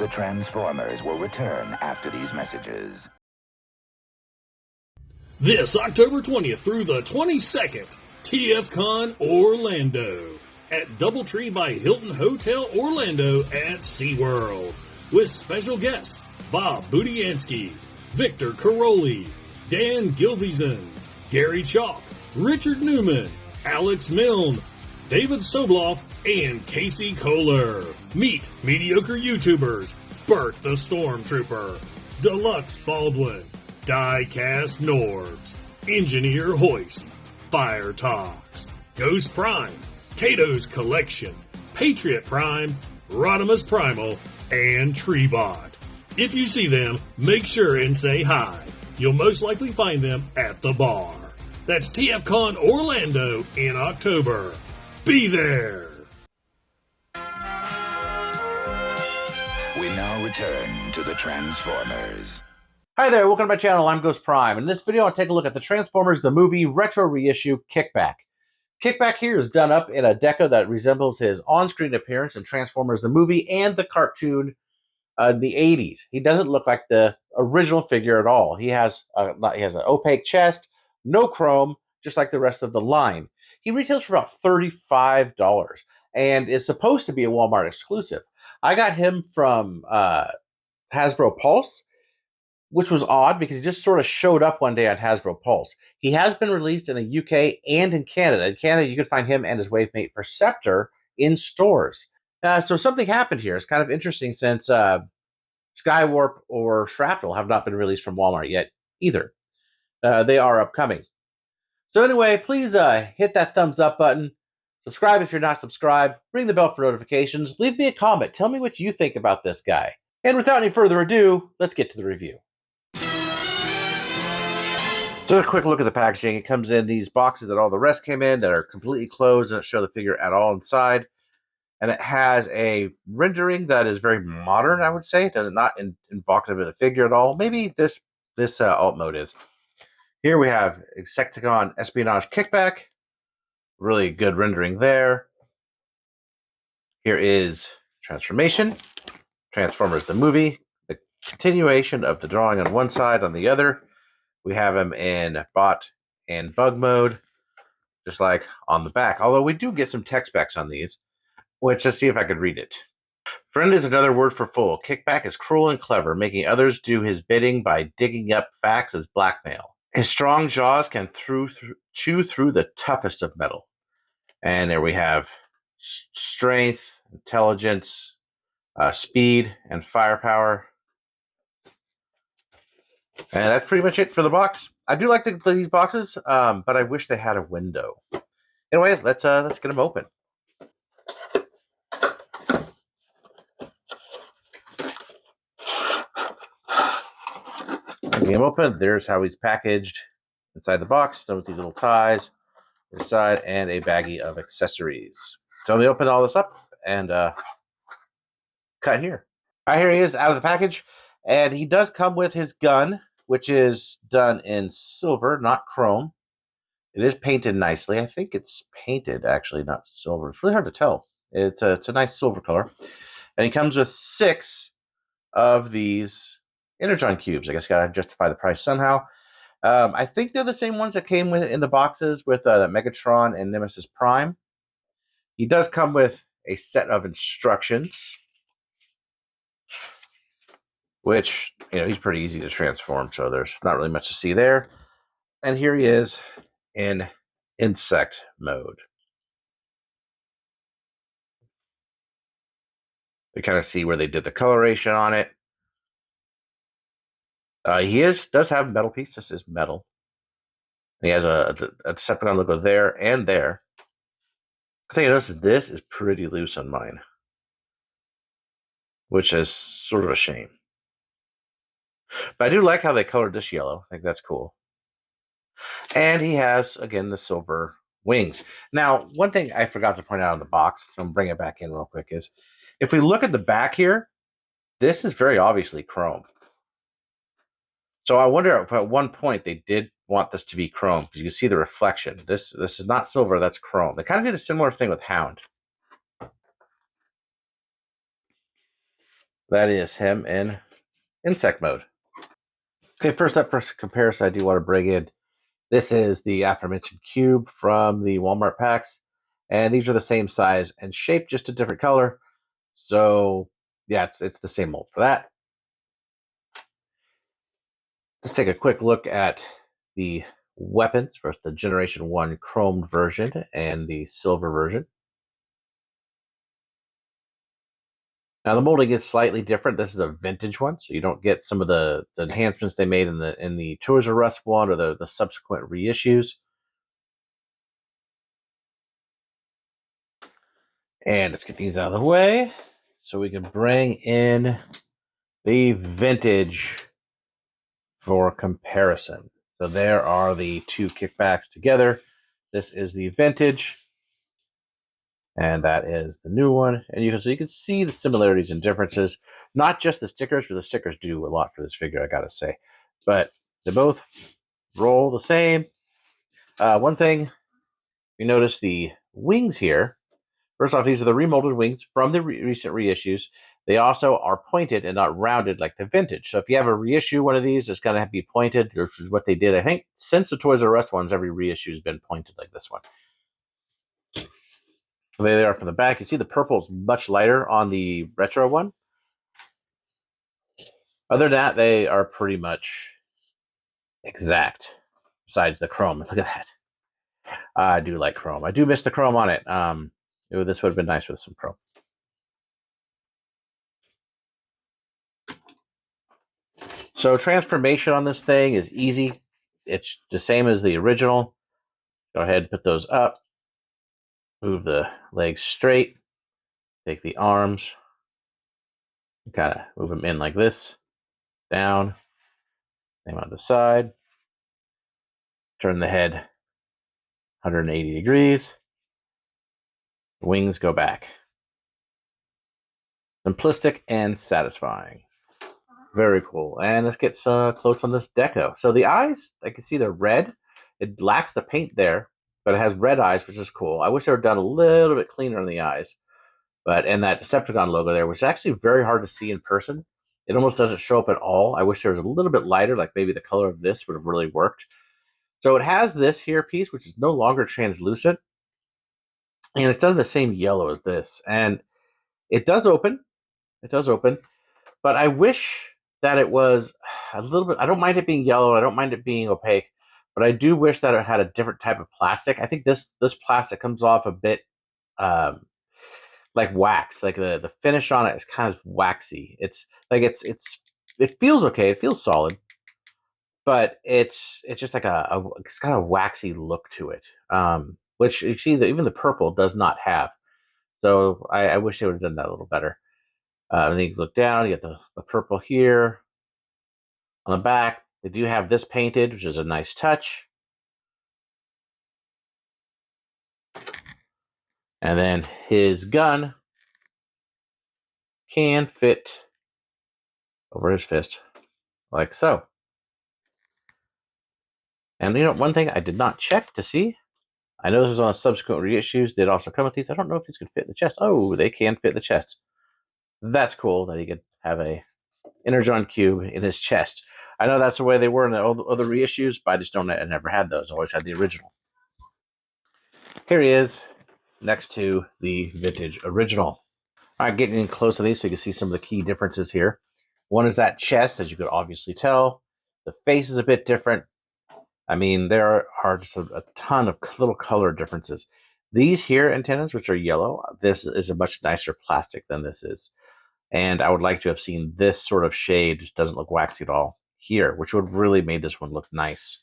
The Transformers will return after these messages. This October 20th through the 22nd, TFcon Orlando at Doubletree by Hilton Hotel Orlando at SeaWorld with special guests Bob Budiansky, Victor Caroli, Dan Gilvison, Gary Chalk, Richard Newman, Alex Milne, David Sobloff, and Casey Kohler. Meet mediocre YouTubers Bert the Stormtrooper, Deluxe Baldwin, Diecast Norbs, Engineer Hoist, Fire Talks, Ghostprime, Kato's Collection, Patriot Prime, Rodimus Primal, and Treebot. If you see them, make sure and say hi. You'll most likely find them at the bar. That's TFcon Orlando in October. Be there! We now return to the Transformers. Hi there, welcome to my channel. I'm Ghostprime. In this video, I'll take a look at the Transformers the Movie Retro Reissue Kickback. Kickback here is done up in a deco that resembles his on-screen appearance in Transformers the Movie and the cartoon in the 80s. He doesn't look like the original figure at all. He has an opaque chest, no chrome, just like the rest of the line. He retails for about $35 and is supposed to be a Walmart exclusive. I got him from Hasbro Pulse, which was odd because he just sort of showed up one day on Hasbro Pulse. He has been released in the UK and in Canada. In Canada, you can find him and his wave mate Perceptor in stores. So something happened here. It's kind of interesting since Skywarp or Shrapnel have not been released from Walmart yet either. They are upcoming. So anyway, please hit that thumbs up button. Subscribe if you're not subscribed. Ring the bell for notifications. Leave me a comment. Tell me what you think about this guy. And without any further ado, let's get to the review. So a quick look at the packaging. It comes in these boxes that all the rest came in that are completely closed. Doesn't show the figure at all inside. And it has a rendering that is very modern, I would say. It does not evocative of the figure at all. Maybe this alt mode is. Here we have Insecticon Espionage Kickback. Really good rendering there. Here is Transformation. Transformers the Movie. The continuation of the drawing on one side, on the other. We have him in bot and bug mode, just like on the back. Although we do get some text specs on these, which let's see if I could read it. Friend is another word for fool. Kickback is cruel and clever, making others do his bidding by digging up facts as blackmail. His strong jaws can chew through the toughest of metal. And there we have strength, intelligence, speed, and firepower. And that's pretty much it for the box. I do like these boxes, but I wish they had a window. Anyway, let's get them open. Getting him open. There's how he's packaged inside the box. Done with these little ties on the side and a baggie of accessories. So let me open all this up and cut here. All right, here he is out of the package, and he does come with his gun, which is done in silver, not chrome. It is painted nicely. I think it's painted actually, not silver. It's really hard to tell. It's a nice silver color, and he comes with 6 of these Energon cubes. I guess got to justify the price somehow. I think they're the same ones that came with in the boxes with Megatron and Nemesis Prime. He does come with a set of instructions, which, you know, he's pretty easy to transform, so there's not really much to see there. And here he is in insect mode. We kind of see where they did the coloration on it. He does have metal piece. This is metal. He has a Decepticon logo there and there. I think I noticed this is pretty loose on mine, which is sort of a shame. But I do like how they colored this yellow. I think that's cool. And he has, again, the silver wings. Now, one thing I forgot to point out on the box, so I'm going to bring it back in real quick, is if we look at the back here, this is very obviously chrome. So I wonder if at one point they did want this to be chrome, because you can see the reflection. This is not silver, that's chrome. They kind of did a similar thing with Hound. That is him in insect mode. Okay, first up for comparison, I do want to bring in, this is the aforementioned cube from the Walmart packs, and these are the same size and shape, just a different color. So yeah, it's the same mold for that. Let's take a quick look at the weapons for the Generation 1 chromed version and the silver version. Now the molding is slightly different. This is a vintage one, so you don't get some of the enhancements they made in the Toys R Us one or the subsequent reissues. And let's get these out of the way so we can bring in the vintage for comparison. So there are the two kickbacks together. This is the vintage, and that is the new one. And so you can see the similarities and differences. Not just the stickers, for the stickers do a lot for this figure, I gotta say. But they both roll the same. One thing, you notice the wings here. First off, these are the remolded wings from the recent reissues. They also are pointed and not rounded like the vintage. So if you have a reissue one of these, it's going to have to be pointed, which is what they did. I think since the Toys R Us ones, every reissue has been pointed like this one. So there they are from the back. You see the purple is much lighter on the retro one. Other than that, they are pretty much exact, besides the chrome. Look at that. I do like chrome. I do miss the chrome on it. This would have been nice with some chrome. So transformation on this thing is easy. It's the same as the original. Go ahead and put those up. Move the legs straight. Take the arms. Kind of move them in like this. Down. Same on the side. Turn the head 180 degrees. Wings go back. Simplistic and satisfying. Very cool. And let's get close on this deco. So the eyes, I can see they're red. It lacks the paint there, but it has red eyes, which is cool. I wish they were done a little bit cleaner on the eyes. And that Decepticon logo there, which is actually very hard to see in person. It almost doesn't show up at all. I wish there was a little bit lighter, like maybe the color of this would have really worked. So it has this here piece, which is no longer translucent. And it's done the same yellow as this. And it does open. It does open. But I wish that it was a little bit, I don't mind it being yellow. I don't mind it being opaque. But I do wish that it had a different type of plastic. I think this plastic comes off a bit like wax. Like the finish on it is kind of waxy. It's like it feels okay. It feels solid, but it's just like it's got a waxy look to it. Which you see that even the purple does not have. So I wish they would have done that a little better. And then you look down, you get the purple here on the back. They do have this painted, which is a nice touch. And then his gun can fit over his fist, like so. And one thing I did not check to see, I know this was on subsequent reissues, did also come with these. I don't know if these could fit in the chest. Oh, they can fit in the chest. That's cool that he could have a Energon cube in his chest. I know that's the way they were in the other reissues, but I never had those. I always had the original. Here he is, next to the vintage original. All right, getting in close to these so you can see some of the key differences here. One is that chest, as you could obviously tell. The face is a bit different. I mean, there are just a ton of little color differences. These here antennas, which are yellow, this is a much nicer plastic than this is. And I would like to have seen this sort of shade, which doesn't look waxy at all, here, which would have really made this one look nice.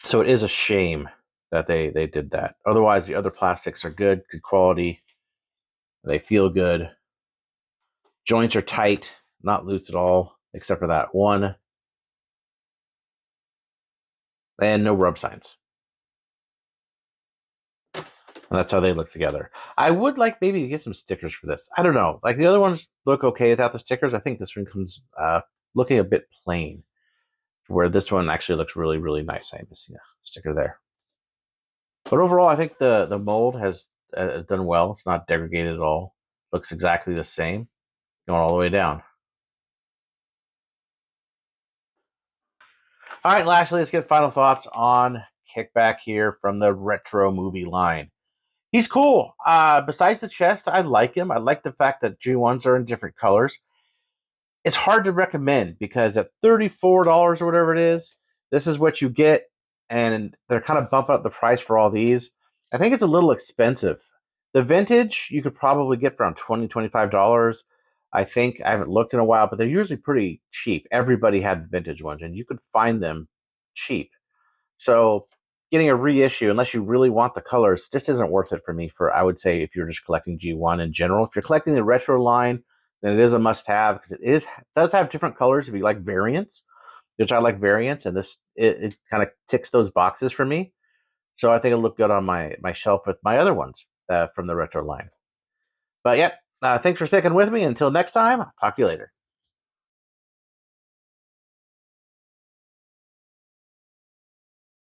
So it is a shame that they did that. Otherwise, the other plastics are good quality. They feel good. Joints are tight, not loose at all, except for that one. And no rub signs. And that's how they look together. I would like maybe to get some stickers for this. I don't know. Like the other ones look okay without the stickers. I think this one comes looking a bit plain, where this one actually looks really, really nice. I'm missing a sticker there. But overall, I think the mold has done well. It's not degraded at all. Looks exactly the same. going all the way down. All right, lastly, let's get final thoughts on Kickback here from the retro movie line. He's cool. Besides the chest, I like him. I like the fact that G1s are in different colors. It's hard to recommend because at $34 or whatever it is, this is what you get, and they're kind of bumping up the price for all these. I think it's a little expensive. The vintage you could probably get for around $20, $25. I think I haven't looked in a while, but they're usually pretty cheap. Everybody had the vintage ones, and you could find them cheap. So getting a reissue, unless you really want the colors, just isn't worth it for me. For I would say if you're just collecting G1 in general, if you're collecting the retro line, then it is a must-have because does have different colors if you like variants, which I like variants, and it kind of ticks those boxes for me. So I think it'll look good on my shelf with my other ones from the retro line. But yeah, thanks for sticking with me. Until next time, talk to you later.